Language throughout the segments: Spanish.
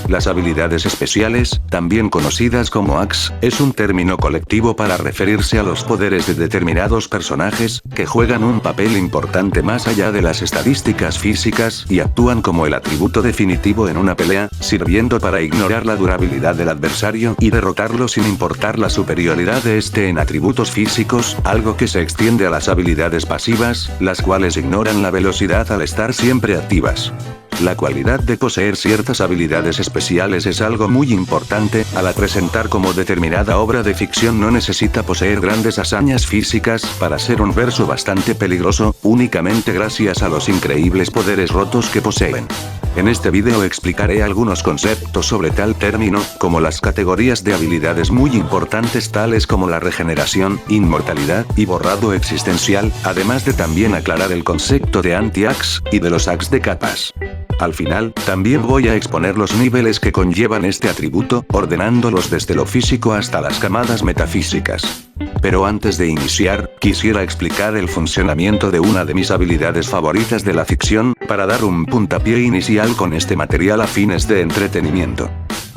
Las habilidades especiales, también conocidas como hacks, es un término colectivo para referirse a los poderes de determinados personajes, que juegan un papel importante más allá de las estadísticas físicas y actúan como el atributo definitivo en una pelea, sirviendo para ignorar la durabilidad del adversario y derrotarlo sin importar la superioridad de este en atributos físicos, algo que se extiende a las habilidades pasivas, las cuales ignoran la velocidad al estar siempre activas. La cualidad de poseer ciertas habilidades especiales es algo muy importante, al presentar como determinada obra de ficción no necesita poseer grandes hazañas físicas para ser un verso bastante peligroso, únicamente gracias a los increíbles poderes rotos que poseen. En este video explicaré algunos conceptos sobre tal término, como las categorías de habilidades muy importantes tales como la regeneración, inmortalidad y borrado existencial, además de también aclarar el concepto de anti-hacks y de los hacks de capas. Al final, también voy a exponer los niveles que conllevan este atributo, ordenándolos desde lo físico hasta las camadas metafísicas. Pero antes de iniciar, quisiera explicar el funcionamiento de una de mis habilidades favoritas de la ficción, para dar un puntapié inicial con este material a fines de entretenimiento.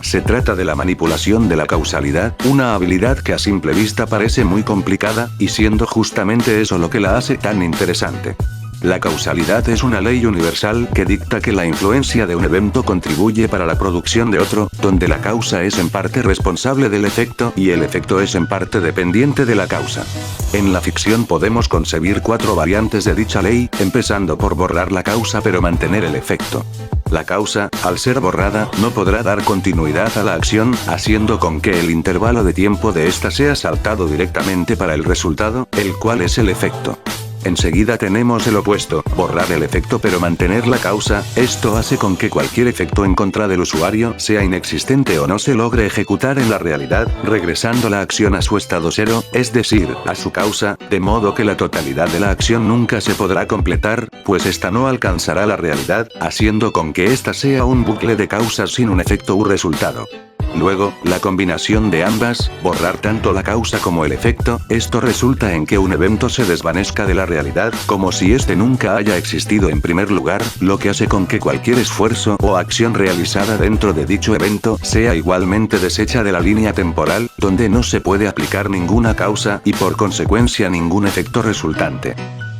Se trata de la manipulación de la causalidad, una habilidad que a simple vista parece muy complicada, y siendo justamente eso lo que la hace tan interesante. La causalidad es una ley universal que dicta que la influencia de un evento contribuye para la producción de otro, donde la causa es en parte responsable del efecto y el efecto es en parte dependiente de la causa. En la ficción podemos concebir 4 variantes de dicha ley, empezando por borrar la causa pero mantener el efecto. La causa, al ser borrada, no podrá dar continuidad a la acción, haciendo con que el intervalo de tiempo de esta sea saltado directamente para el resultado, el cual es el efecto. Enseguida tenemos el opuesto, borrar el efecto pero mantener la causa. Esto hace con que cualquier efecto en contra del usuario sea inexistente o no se logre ejecutar en la realidad, regresando la acción a su estado cero, es decir, a su causa, de modo que la totalidad de la acción nunca se podrá completar, pues esta no alcanzará la realidad, haciendo con que esta sea un bucle de causas sin un efecto u resultado. Luego, la combinación de ambas, borrar tanto la causa como el efecto, esto resulta en que un evento se desvanezca de la realidad, como si este nunca haya existido en primer lugar, lo que hace con que cualquier esfuerzo o acción realizada dentro de dicho evento sea igualmente deshecha de la línea temporal, donde no se puede aplicar ninguna causa y por consecuencia ningún efecto resultante.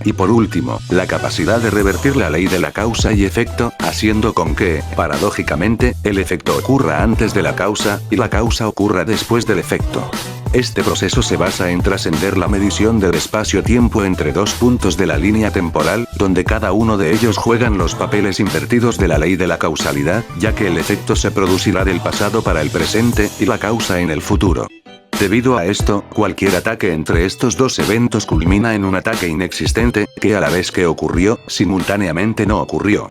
Y por último, la capacidad de revertir la ley de la causa y efecto, haciendo con que, paradójicamente, el efecto ocurra antes de la causa, y la causa ocurra después del efecto. Este proceso se basa en trascender la medición del espacio-tiempo entre 2 puntos de la línea temporal, donde cada uno de ellos juegan los papeles invertidos de la ley de la causalidad, ya que el efecto se producirá del pasado para el presente, y la causa en el futuro. Debido a esto, cualquier ataque entre estos dos eventos culmina en un ataque inexistente, que a la vez que ocurrió, simultáneamente no ocurrió.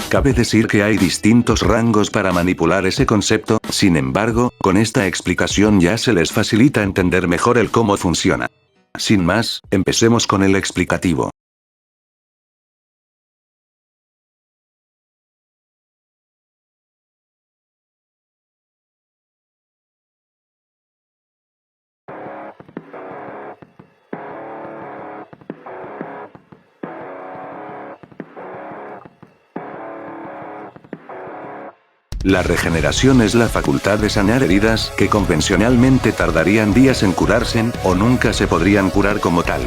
Cabe decir que hay distintos rangos para manipular ese concepto, sin embargo, con esta explicación ya se les facilita entender mejor el cómo funciona. Sin más, empecemos con el explicativo. La regeneración es la facultad de sanar heridas que convencionalmente tardarían días en curarse, o nunca se podrían curar como tal.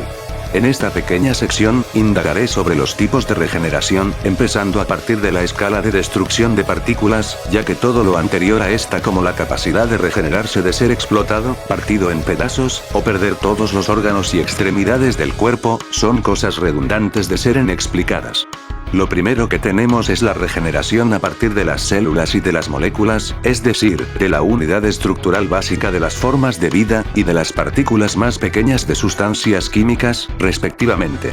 En esta pequeña sección, indagaré sobre los tipos de regeneración, empezando a partir de la escala de destrucción de partículas, ya que todo lo anterior a esta, como la capacidad de regenerarse de ser explotado, partido en pedazos, o perder todos los órganos y extremidades del cuerpo, son cosas redundantes de ser explicadas. Lo primero que tenemos es la regeneración a partir de las células y de las moléculas, es decir, de la unidad estructural básica de las formas de vida, y de las partículas más pequeñas de sustancias químicas, respectivamente.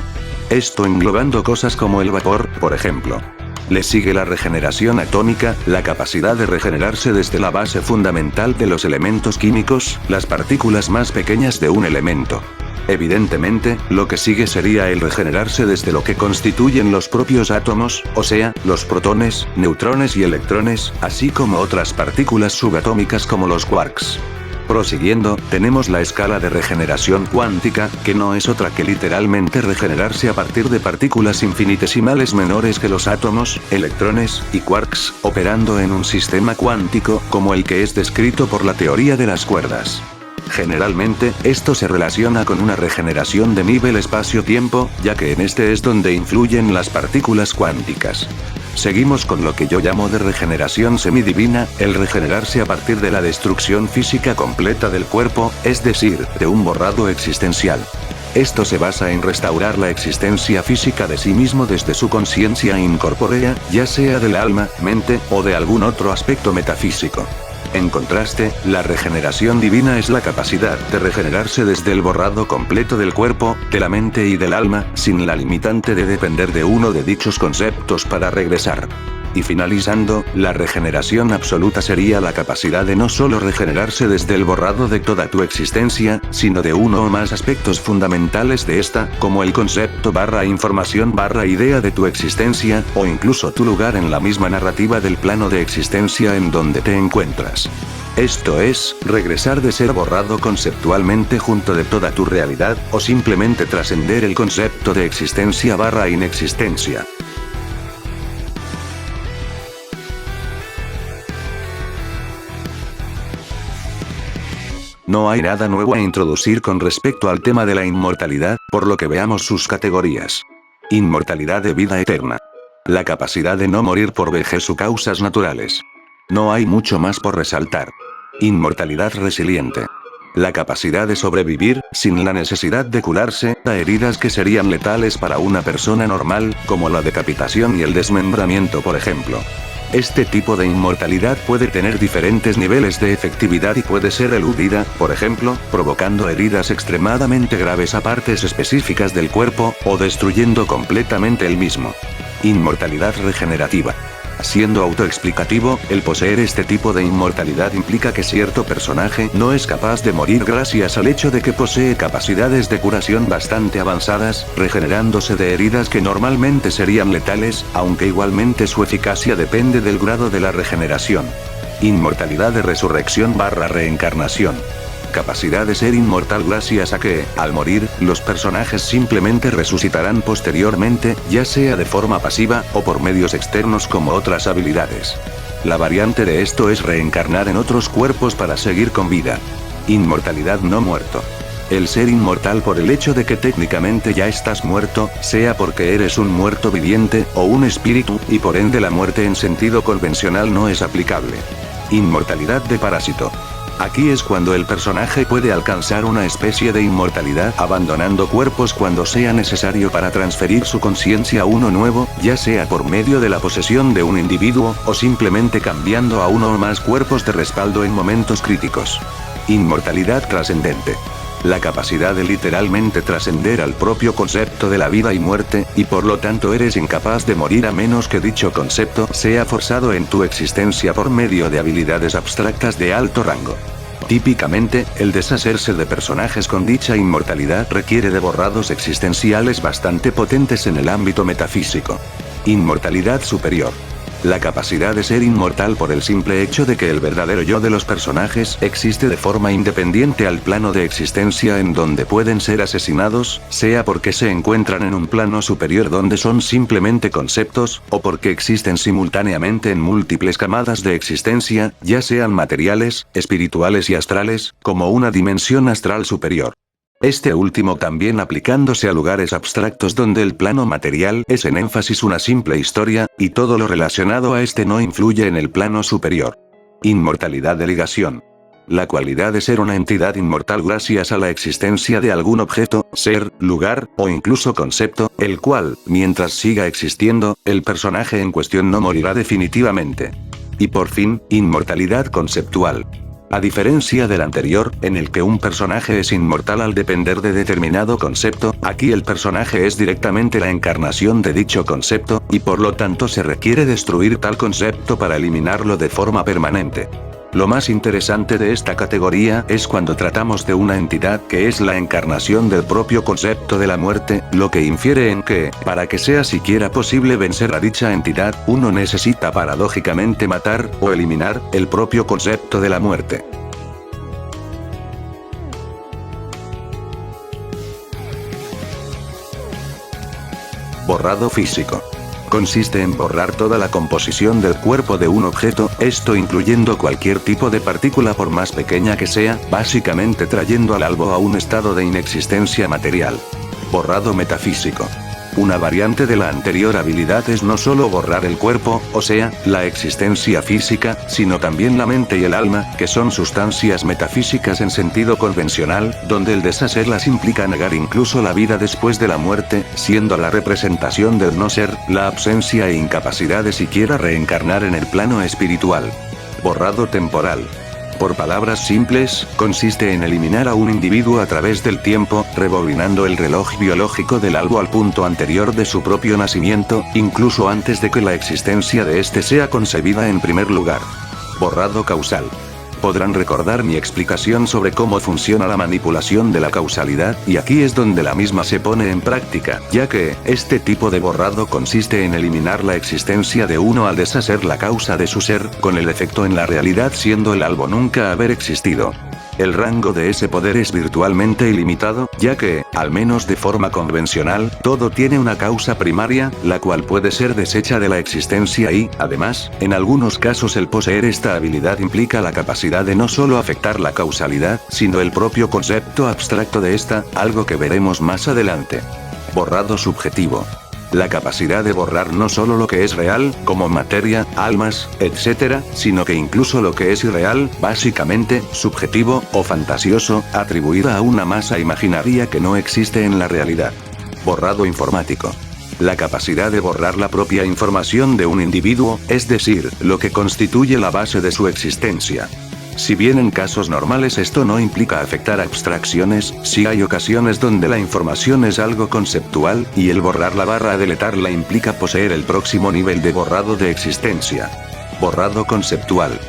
Esto englobando cosas como el vapor, por ejemplo. Le sigue la regeneración atómica, la capacidad de regenerarse desde la base fundamental de los elementos químicos, las partículas más pequeñas de un elemento. Evidentemente, lo que sigue sería el regenerarse desde lo que constituyen los propios átomos, o sea, los protones, neutrones y electrones, así como otras partículas subatómicas como los quarks. Prosiguiendo, tenemos la escala de regeneración cuántica, que no es otra que literalmente regenerarse a partir de partículas infinitesimales menores que los átomos, electrones y quarks, operando en un sistema cuántico, como el que es descrito por la teoría de las cuerdas. Generalmente, esto se relaciona con una regeneración de nivel espacio-tiempo, ya que en este es donde influyen las partículas cuánticas. Seguimos con lo que yo llamo de regeneración semidivina, el regenerarse a partir de la destrucción física completa del cuerpo, es decir, de un borrado existencial. Esto se basa en restaurar la existencia física de sí mismo desde su conciencia incorpórea, ya sea del alma, mente, o de algún otro aspecto metafísico. En contraste, la regeneración divina es la capacidad de regenerarse desde el borrado completo del cuerpo, de la mente y del alma, sin la limitante de depender de uno de dichos conceptos para regresar. Y finalizando, la regeneración absoluta sería la capacidad de no solo regenerarse desde el borrado de toda tu existencia, sino de uno o más aspectos fundamentales de esta, como el concepto / información / idea de tu existencia, o incluso tu lugar en la misma narrativa del plano de existencia en donde te encuentras. Esto es, regresar de ser borrado conceptualmente junto de toda tu realidad, o simplemente trascender el concepto de existencia / inexistencia. No hay nada nuevo a introducir con respecto al tema de la inmortalidad, por lo que veamos sus categorías. Inmortalidad de vida eterna. La capacidad de no morir por vejez o causas naturales. No hay mucho más por resaltar. Inmortalidad resiliente. La capacidad de sobrevivir, sin la necesidad de curarse, a heridas que serían letales para una persona normal, como la decapitación y el desmembramiento por ejemplo. Este tipo de inmortalidad puede tener diferentes niveles de efectividad y puede ser eludida, por ejemplo, provocando heridas extremadamente graves a partes específicas del cuerpo, o destruyendo completamente el mismo. Inmortalidad regenerativa. Siendo autoexplicativo, el poseer este tipo de inmortalidad implica que cierto personaje no es capaz de morir gracias al hecho de que posee capacidades de curación bastante avanzadas, regenerándose de heridas que normalmente serían letales, aunque igualmente su eficacia depende del grado de la regeneración. Inmortalidad de resurrección / reencarnación. Capacidad de ser inmortal gracias a que, al morir, los personajes simplemente resucitarán posteriormente, ya sea de forma pasiva, o por medios externos como otras habilidades. La variante de esto es reencarnar en otros cuerpos para seguir con vida. Inmortalidad no muerto. El ser inmortal por el hecho de que técnicamente ya estás muerto, sea porque eres un muerto viviente, o un espíritu, y por ende la muerte en sentido convencional no es aplicable. Inmortalidad de parásito. Aquí es cuando el personaje puede alcanzar una especie de inmortalidad abandonando cuerpos cuando sea necesario para transferir su conciencia a uno nuevo, ya sea por medio de la posesión de un individuo, o simplemente cambiando a uno o más cuerpos de respaldo en momentos críticos. Inmortalidad trascendente. La capacidad de literalmente trascender al propio concepto de la vida y muerte, y por lo tanto eres incapaz de morir a menos que dicho concepto sea forzado en tu existencia por medio de habilidades abstractas de alto rango. Típicamente, el deshacerse de personajes con dicha inmortalidad requiere de borrados existenciales bastante potentes en el ámbito metafísico. Inmortalidad superior. La capacidad de ser inmortal por el simple hecho de que el verdadero yo de los personajes existe de forma independiente al plano de existencia en donde pueden ser asesinados, sea porque se encuentran en un plano superior donde son simplemente conceptos, o porque existen simultáneamente en múltiples camadas de existencia, ya sean materiales, espirituales y astrales, como una dimensión astral superior. Este último también aplicándose a lugares abstractos donde el plano material es en énfasis una simple historia, y todo lo relacionado a este no influye en el plano superior. Inmortalidad de ligación. La cualidad de ser una entidad inmortal gracias a la existencia de algún objeto, ser, lugar, o incluso concepto, el cual, mientras siga existiendo, el personaje en cuestión no morirá definitivamente. Y por fin, inmortalidad conceptual. A diferencia del anterior, en el que un personaje es inmortal al depender de determinado concepto, aquí el personaje es directamente la encarnación de dicho concepto, y por lo tanto se requiere destruir tal concepto para eliminarlo de forma permanente. Lo más interesante de esta categoría es cuando tratamos de una entidad que es la encarnación del propio concepto de la muerte, lo que infiere en que, para que sea siquiera posible vencer a dicha entidad, uno necesita paradójicamente matar, o eliminar, el propio concepto de la muerte. Borrado físico. Consiste en borrar toda la composición del cuerpo de un objeto, esto incluyendo cualquier tipo de partícula por más pequeña que sea, básicamente trayendo al albo a un estado de inexistencia material. Borrado metafísico. Una variante de la anterior habilidad es no solo borrar el cuerpo, o sea, la existencia física, sino también la mente y el alma, que son sustancias metafísicas en sentido convencional, donde el deshacerlas implica negar incluso la vida después de la muerte, siendo la representación del no ser, la ausencia e incapacidad de siquiera reencarnar en el plano espiritual. Borrado temporal. Por palabras simples, consiste en eliminar a un individuo a través del tiempo, rebobinando el reloj biológico del albo al punto anterior de su propio nacimiento, incluso antes de que la existencia de éste sea concebida en primer lugar. Borrado causal. Podrán recordar mi explicación sobre cómo funciona la manipulación de la causalidad, y aquí es donde la misma se pone en práctica, ya que, este tipo de borrado consiste en eliminar la existencia de uno al deshacer la causa de su ser, con el efecto en la realidad siendo el albo nunca haber existido. El rango de ese poder es virtualmente ilimitado, ya que, al menos de forma convencional, todo tiene una causa primaria, la cual puede ser deshecha de la existencia y, además, en algunos casos el poseer esta habilidad implica la capacidad de no solo afectar la causalidad, sino el propio concepto abstracto de esta, algo que veremos más adelante. Borrado subjetivo. La capacidad de borrar no solo lo que es real, como materia, almas, etc., sino que incluso lo que es irreal, básicamente, subjetivo, o fantasioso, atribuida a una masa imaginaria que no existe en la realidad. Borrado informático. La capacidad de borrar la propia información de un individuo, es decir, lo que constituye la base de su existencia. Si bien en casos normales esto no implica afectar abstracciones, sí hay ocasiones donde la información es algo conceptual, y el borrar la barra deletarla implica poseer el próximo nivel de borrado de existencia. Borrado conceptual.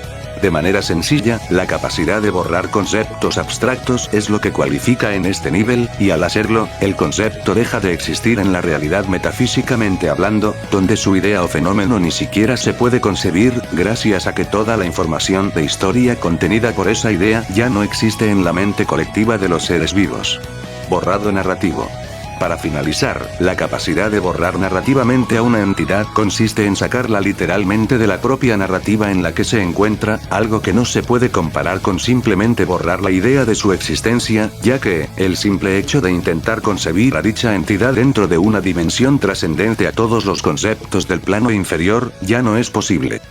De manera sencilla, la capacidad de borrar conceptos abstractos es lo que cualifica en este nivel, y al hacerlo, el concepto deja de existir en la realidad metafísicamente hablando, donde su idea o fenómeno ni siquiera se puede concebir, gracias a que toda la información de historia contenida por esa idea ya no existe en la mente colectiva de los seres vivos. Borrado narrativo. Para finalizar, la capacidad de borrar narrativamente a una entidad consiste en sacarla literalmente de la propia narrativa en la que se encuentra, algo que no se puede comparar con simplemente borrar la idea de su existencia, ya que, el simple hecho de intentar concebir a dicha entidad dentro de una dimensión trascendente a todos los conceptos del plano inferior, ya no es posible.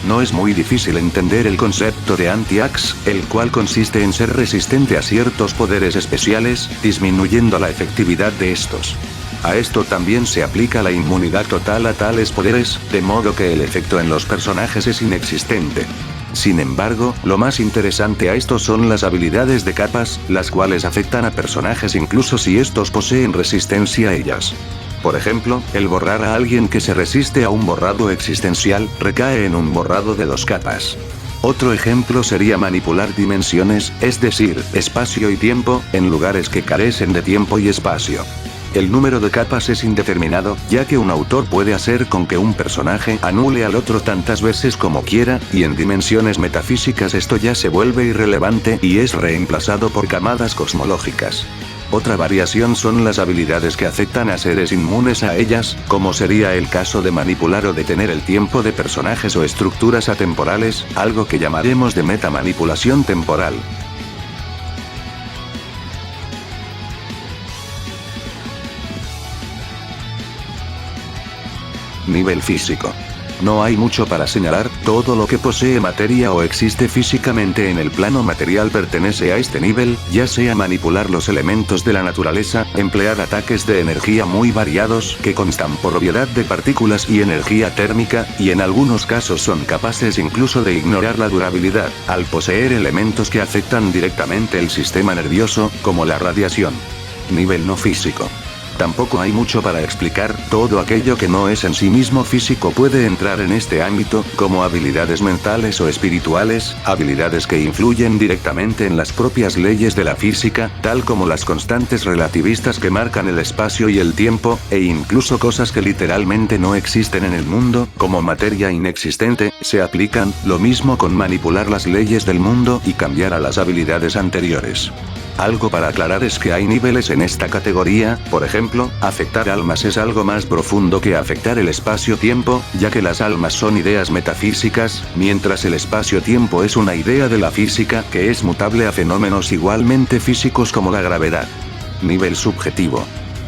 No es muy difícil entender el concepto de anti-ax, el cual consiste en ser resistente a ciertos poderes especiales, disminuyendo la efectividad de estos. A esto también se aplica la inmunidad total a tales poderes, de modo que el efecto en los personajes es inexistente. Sin embargo, lo más interesante a esto son las habilidades de capas, las cuales afectan a personajes incluso si estos poseen resistencia a ellas. Por ejemplo, el borrar a alguien que se resiste a un borrado existencial, recae en un borrado de 2 capas. Otro ejemplo sería manipular dimensiones, es decir, espacio y tiempo, en lugares que carecen de tiempo y espacio. El número de capas es indeterminado, ya que un autor puede hacer con que un personaje anule al otro tantas veces como quiera, y en dimensiones metafísicas esto ya se vuelve irrelevante y es reemplazado por camadas cosmológicas. Otra variación son las habilidades que afectan a seres inmunes a ellas, como sería el caso de manipular o detener el tiempo de personajes o estructuras atemporales, algo que llamaremos de metamanipulación temporal. Nivel físico. No hay mucho para señalar, todo lo que posee materia o existe físicamente en el plano material pertenece a este nivel, ya sea manipular los elementos de la naturaleza, emplear ataques de energía muy variados que constan por obviedad de partículas y energía térmica, y en algunos casos son capaces incluso de ignorar la durabilidad, al poseer elementos que afectan directamente el sistema nervioso, como la radiación. Nivel no físico. Tampoco hay mucho para explicar, todo aquello que no es en sí mismo físico puede entrar en este ámbito, como habilidades mentales o espirituales, habilidades que influyen directamente en las propias leyes de la física, tal como las constantes relativistas que marcan el espacio y el tiempo, e incluso cosas que literalmente no existen en el mundo, como materia inexistente, se aplican, lo mismo con manipular las leyes del mundo y cambiar a las habilidades anteriores. Algo para aclarar es que hay niveles en esta categoría, por ejemplo, afectar almas es algo más profundo que afectar el espacio-tiempo, ya que las almas son ideas metafísicas, mientras el espacio-tiempo es una idea de la física que es mutable a fenómenos igualmente físicos como la gravedad. Nivel subjetivo.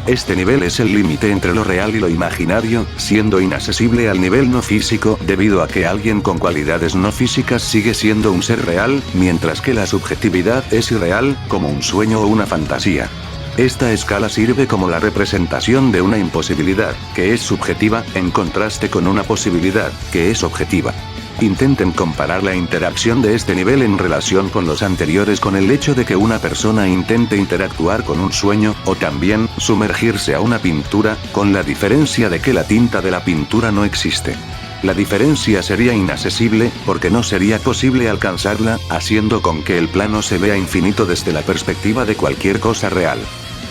Este nivel es el límite entre lo real y lo imaginario, siendo inaccesible al nivel no físico debido a que alguien con cualidades no físicas sigue siendo un ser real, mientras que la subjetividad es irreal, como un sueño o una fantasía. Esta escala sirve como la representación de una imposibilidad, que es subjetiva, en contraste con una posibilidad, que es objetiva. Intenten comparar la interacción de este nivel en relación con los anteriores con el hecho de que una persona intente interactuar con un sueño, o también, sumergirse a una pintura, con la diferencia de que la tinta de la pintura no existe. La diferencia sería inaccesible, porque no sería posible alcanzarla, haciendo con que el plano se vea infinito desde la perspectiva de cualquier cosa real.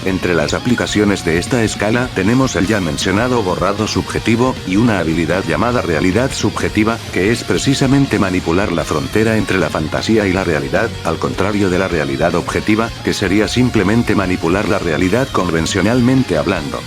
Entre las aplicaciones de esta escala tenemos el ya mencionado borrado subjetivo, y una habilidad llamada realidad subjetiva, que es precisamente manipular la frontera entre la fantasía y la realidad, al contrario de la realidad objetiva, que sería simplemente manipular la realidad convencionalmente hablando.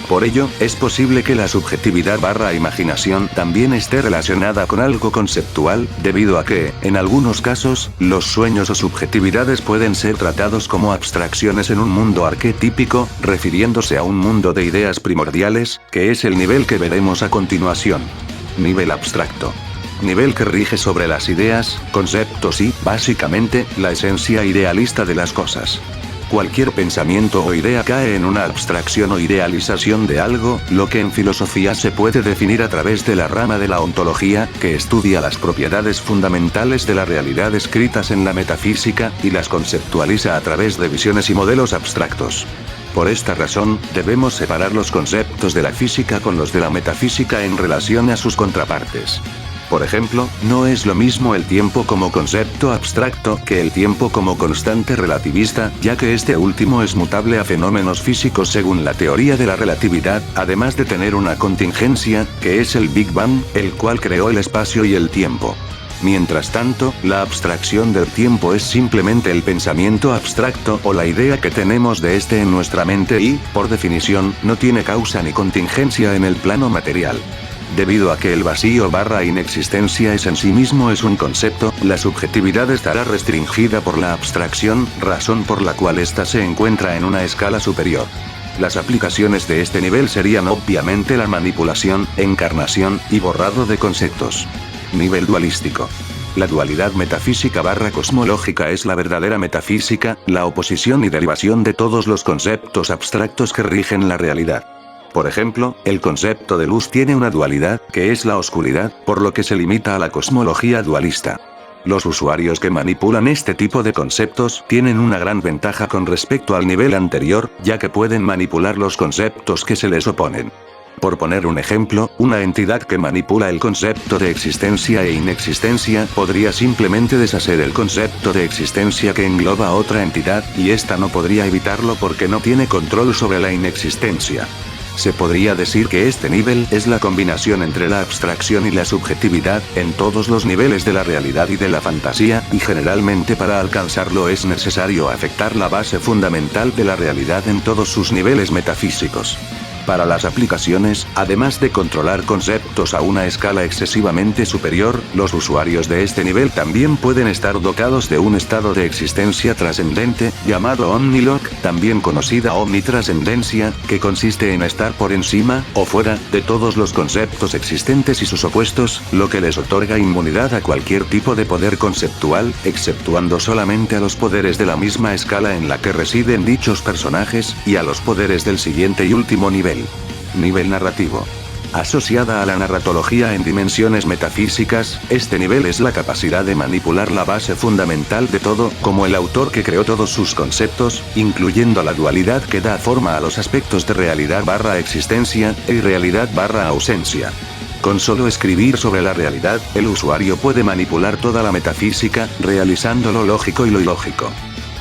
Por ello, es posible que la subjetividad/imaginación también esté relacionada con algo conceptual, debido a que, en algunos casos, los sueños o subjetividades pueden ser tratados como abstracciones en un mundo arquetípico, refiriéndose a un mundo de ideas primordiales, que es el nivel que veremos a continuación. Nivel abstracto. Nivel que rige sobre las ideas, conceptos y, básicamente, la esencia idealista de las cosas. Cualquier pensamiento o idea cae en una abstracción o idealización de algo, lo que en filosofía se puede definir a través de la rama de la ontología, que estudia las propiedades fundamentales de la realidad escritas en la metafísica, y las conceptualiza a través de visiones y modelos abstractos. Por esta razón, debemos separar los conceptos de la física con los de la metafísica en relación a sus contrapartes. Por ejemplo, no es lo mismo el tiempo como concepto abstracto que el tiempo como constante relativista, ya que este último es mutable a fenómenos físicos según la teoría de la relatividad, además de tener una contingencia, que es el Big Bang, el cual creó el espacio y el tiempo. Mientras tanto, la abstracción del tiempo es simplemente el pensamiento abstracto o la idea que tenemos de este en nuestra mente y, por definición, no tiene causa ni contingencia en el plano material. Debido a que el vacío/inexistencia es en sí mismo es un concepto, la subjetividad estará restringida por la abstracción, razón por la cual ésta se encuentra en una escala superior. Las aplicaciones de este nivel serían obviamente la manipulación, encarnación, y borrado de conceptos. Nivel dualístico. La dualidad metafísica/cosmológica es la verdadera metafísica, la oposición y derivación de todos los conceptos abstractos que rigen la realidad. Por ejemplo, el concepto de luz tiene una dualidad, que es la oscuridad, por lo que se limita a la cosmología dualista. Los usuarios que manipulan este tipo de conceptos tienen una gran ventaja con respecto al nivel anterior, ya que pueden manipular los conceptos que se les oponen. Por poner un ejemplo, una entidad que manipula el concepto de existencia e inexistencia podría simplemente deshacer el concepto de existencia que engloba a otra entidad, y ésta no podría evitarlo porque no tiene control sobre la inexistencia. Se podría decir que este nivel es la combinación entre la abstracción y la subjetividad, en todos los niveles de la realidad y de la fantasía, y generalmente para alcanzarlo es necesario afectar la base fundamental de la realidad en todos sus niveles metafísicos. Para las aplicaciones, además de controlar conceptos a una escala excesivamente superior, los usuarios de este nivel también pueden estar dotados de un estado de existencia trascendente, llamado Omniloc, también conocida omnitrascendencia, que consiste en estar por encima, o fuera, de todos los conceptos existentes y sus opuestos, lo que les otorga inmunidad a cualquier tipo de poder conceptual, exceptuando solamente a los poderes de la misma escala en la que residen dichos personajes, y a los poderes del siguiente y último nivel. Nivel narrativo. Asociada a la narratología en dimensiones metafísicas, este nivel es la capacidad de manipular la base fundamental de todo, como el autor que creó todos sus conceptos, incluyendo la dualidad que da forma a los aspectos de realidad barra existencia, e irrealidad barra ausencia. Con solo escribir sobre la realidad, el usuario puede manipular toda la metafísica, realizando lo lógico y lo ilógico.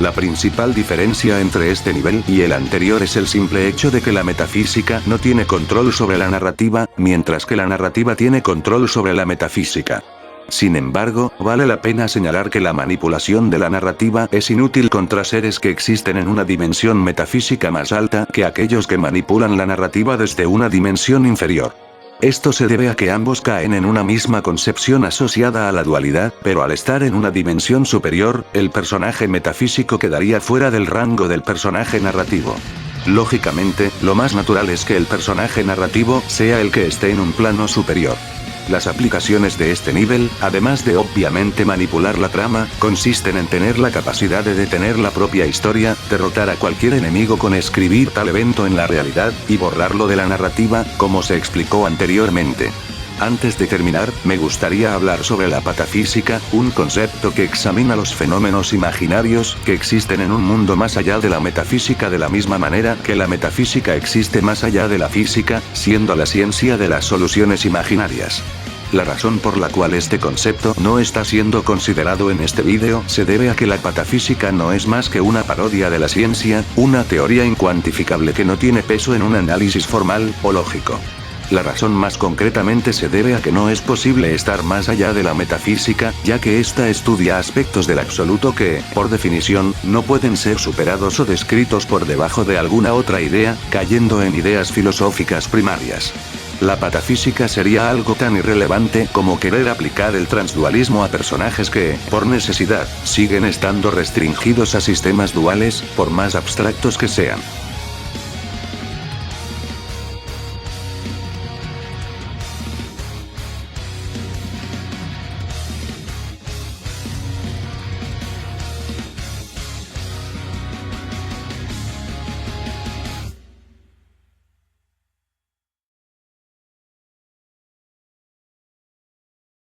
La principal diferencia entre este nivel y el anterior es el simple hecho de que la metafísica no tiene control sobre la narrativa, mientras que la narrativa tiene control sobre la metafísica. Sin embargo, vale la pena señalar que la manipulación de la narrativa es inútil contra seres que existen en una dimensión metafísica más alta que aquellos que manipulan la narrativa desde una dimensión inferior. Esto se debe a que ambos caen en una misma concepción asociada a la dualidad, pero al estar en una dimensión superior, el personaje metafísico quedaría fuera del rango del personaje narrativo. Lógicamente, lo más natural es que el personaje narrativo sea el que esté en un plano superior. Las aplicaciones de este nivel, además de obviamente manipular la trama, consisten en tener la capacidad de detener la propia historia, derrotar a cualquier enemigo con escribir tal evento en la realidad, y borrarlo de la narrativa, como se explicó anteriormente. Antes de terminar, me gustaría hablar sobre la patafísica, un concepto que examina los fenómenos imaginarios que existen en un mundo más allá de la metafísica de la misma manera que la metafísica existe más allá de la física, siendo la ciencia de las soluciones imaginarias. La razón por la cual este concepto no está siendo considerado en este vídeo se debe a que la patafísica no es más que una parodia de la ciencia, una teoría incuantificable que no tiene peso en un análisis formal o lógico. La razón más concretamente se debe a que no es posible estar más allá de la metafísica, ya que ésta estudia aspectos del absoluto que, por definición, no pueden ser superados o descritos por debajo de alguna otra idea, cayendo en ideas filosóficas primarias. La patafísica sería algo tan irrelevante como querer aplicar el transdualismo a personajes que, por necesidad, siguen estando restringidos a sistemas duales, por más abstractos que sean.